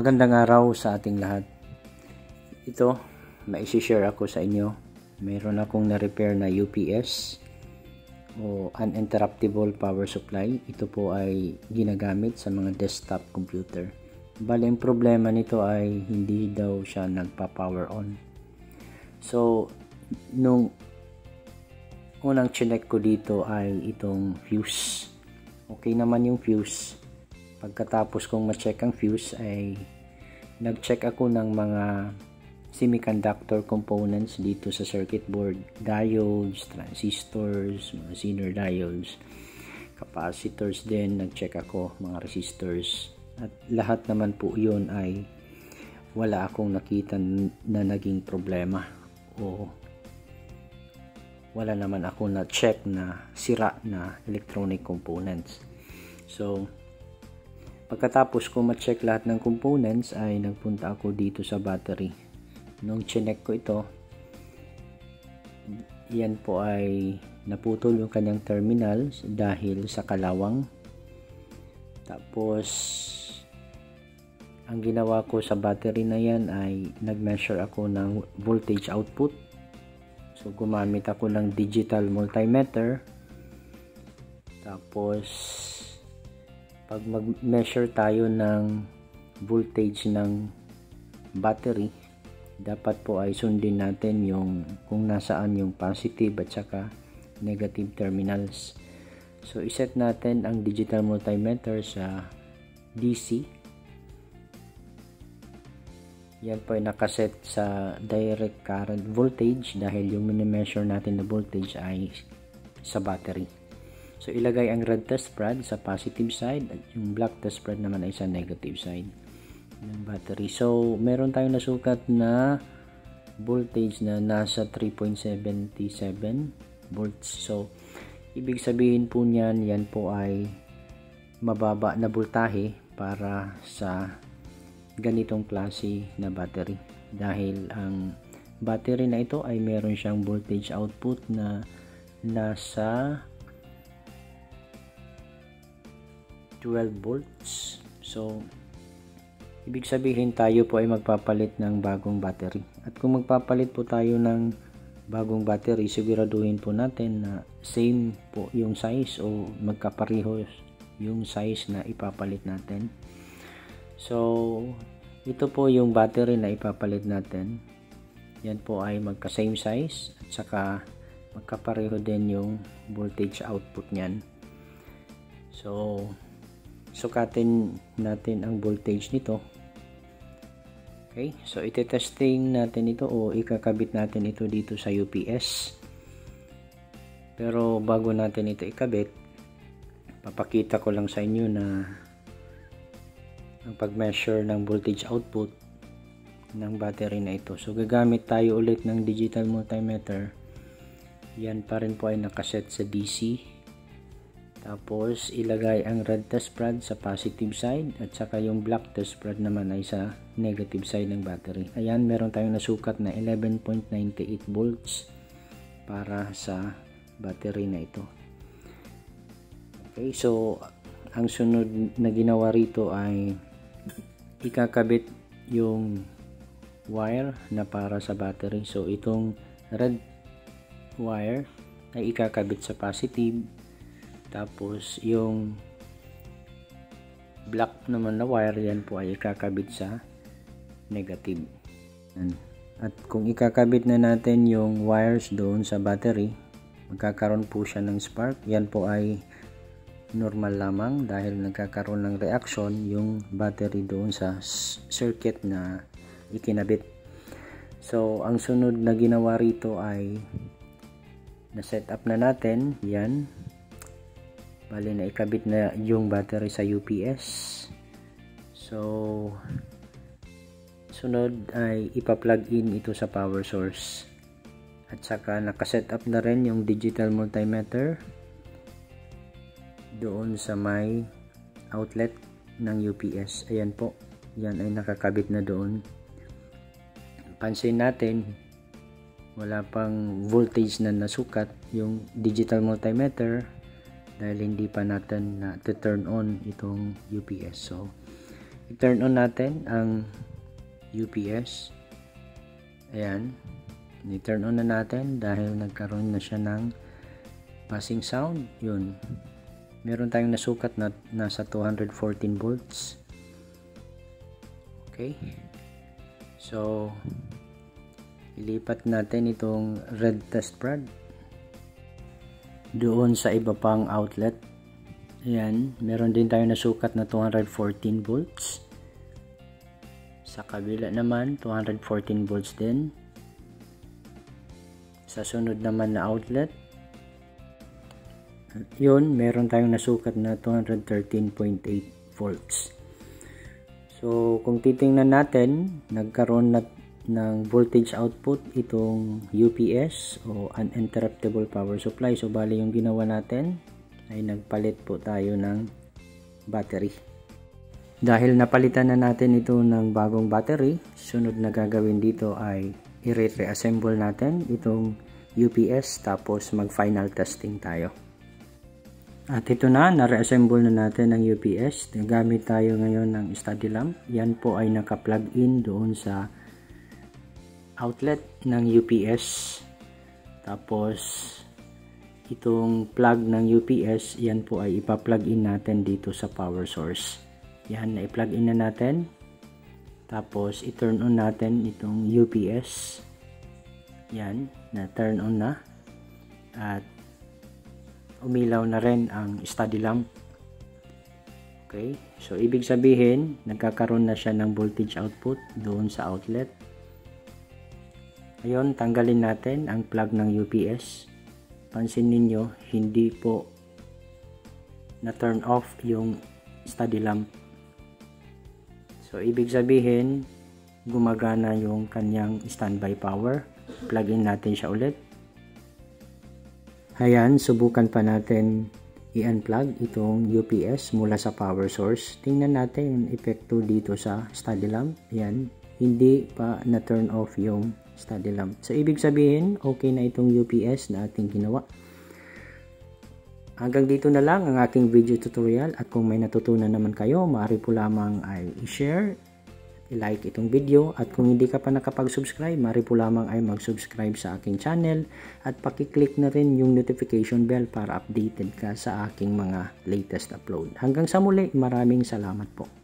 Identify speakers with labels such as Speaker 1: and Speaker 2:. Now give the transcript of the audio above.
Speaker 1: Magandang araw sa ating lahat. Ito, mai-share ako sa inyo. Mayroon akong na-repair na UPS o uninterruptible power supply. Ito po ay ginagamit sa mga desktop computer. Bali, ang problema nito ay hindi daw siya nagpa-power on. So, nung unang chinek ko dito ay itong fuse. Okay naman yung fuse. Pagkatapos kong ma-check ang fuse ay nag-check ako ng mga semiconductor components dito sa circuit board, diodes, transistors, mga Zener diodes, capacitors din, nag-check ako mga resistors, at lahat naman po yun ay wala akong nakita na naging problema o wala naman ako na-check na sira na electronic components. So pagkatapos ko ma-check lahat ng components ay nagpunta ako dito sa battery. Nung chinek ko ito, yan po ay naputol yung kanyang terminals dahil sa kalawang. Tapos ang ginawa ko sa battery na yan ay nag-measure ako ng voltage output. So gumamit ako ng digital multimeter. Tapos pag mag-measure tayo ng voltage ng battery, dapat po ay sundin natin yung kung nasaan yung positive at saka negative terminals. So iset natin ang digital multimeter sa DC. Yan po ay nakaset sa direct current voltage dahil yung mini-measure natin na voltage ay sa battery. So ilagay ang red test rod sa positive side at yung black test rod naman ay sa negative side ng battery. So meron tayong nasukat na voltage na nasa 3.77 volts. So ibig sabihin po niyan, yan po ay mababa na voltahe para sa ganitong klase na battery. Dahil ang battery na ito ay meron siyang voltage output na nasa 12 volts. So ibig sabihin tayo po ay magpapalit ng bagong battery. At kung magpapalit po tayo ng bagong battery, siguraduhin po natin na same po yung size o magkapareho yung size na ipapalit natin. So ito po yung battery na ipapalit natin. Yan po ay magka same size at saka magkapareho din yung voltage output niyan. So sukatin natin ang voltage nito. Okay, so ite-testing natin ito o ikakabit natin ito dito sa UPS. Pero bago natin ito ikabit, papakita ko lang sa inyo na ang pag-measure ng voltage output ng battery na ito. So gagamit tayo ulit ng digital multimeter. Yan pa rin po ay nakaset sa DC. Tapos ilagay ang red test rod sa positive side at saka yung black test rod naman ay sa negative side ng battery. Ayan, meron tayong nasukat na 11.98 volts para sa battery na ito. Okay, so ang sunod na ginawa rito ay ikakabit yung wire na para sa battery. So itong red wire ay ikakabit sa positive. Tapos yung black naman na wire, yan po ay ikakabit sa negative. At kung ikakabit na natin yung wires doon sa battery, magkakaroon po siya ng spark. Yan po ay normal lamang dahil nagkakaroon ng reaction yung battery doon sa circuit na ikinabit. So ang sunod na ginawa rito ay na-set up na natin yan. Bali na ikabit na yung battery sa UPS. So sunod ay ipa-plug in ito sa power source. At saka nakaset up na rin yung digital multimeter doon sa may outlet ng UPS. Ayan po. Yan ay nakakabit na doon. Pansin natin, wala pang voltage na nasukat yung digital multimeter dahil hindi pa natin na turn on itong UPS. So i-turn on natin ang UPS. Ayan, i-turn on na natin dahil nagkaroon na siya ng buzzing sound. Yun, meron tayong nasukat na nasa 214 volts. Okay, so ilipat natin itong red test rod doon sa iba pang outlet. Ayan, meron din tayo nasukat na 214 volts. Sa kabila naman, 214 volts din. Sa sunod naman na outlet, yun, meron tayong nasukat na 213.8 volts. So, kung titingnan natin, nagkaroon na ng voltage output itong UPS o uninterruptible power supply. So bali yung ginawa natin ay nagpalit po tayo ng battery. Dahil napalitan na natin ito ng bagong battery, sunod na gagawin dito ay i-reassemble natin itong UPS tapos mag final testing tayo. At ito na-reassemble na natin ang UPS. Gamit tayo ngayon ng study lamp. Yan po ay naka-plug in doon sa outlet ng UPS. Tapos itong plug ng UPS, yan po ay ipa-plug in natin dito sa power source. Yan, na-plug in na natin. Tapos i-turn on natin itong UPS. Yan, na-turn on na. At umilaw na rin ang study lamp. Okay, so ibig sabihin nagkakaroon na siya ng voltage output doon sa outlet. Ngayon, tanggalin natin ang plug ng UPS. Pansin ninyo, hindi po na-turn off yung study lamp. So, ibig sabihin, gumagana yung kanyang standby power. Plug in natin siya ulit. Ayan, subukan pa natin i-unplug itong UPS mula sa power source. Tingnan natin yung epekto dito sa study lamp. Ayan, hindi pa na-turn off yung study lamp. So, ibig sabihin, okay na itong UPS na ating ginawa. Hanggang dito na lang ang aking video tutorial at kung may natutunan naman kayo, maaari po lamang ay i-share, i-like itong video at kung hindi ka pa nakapag-subscribe, maaari po lamang ay mag-subscribe sa aking channel at pakiclick na rin yung notification bell para updated ka sa aking mga latest upload. Hanggang sa muli, maraming salamat po.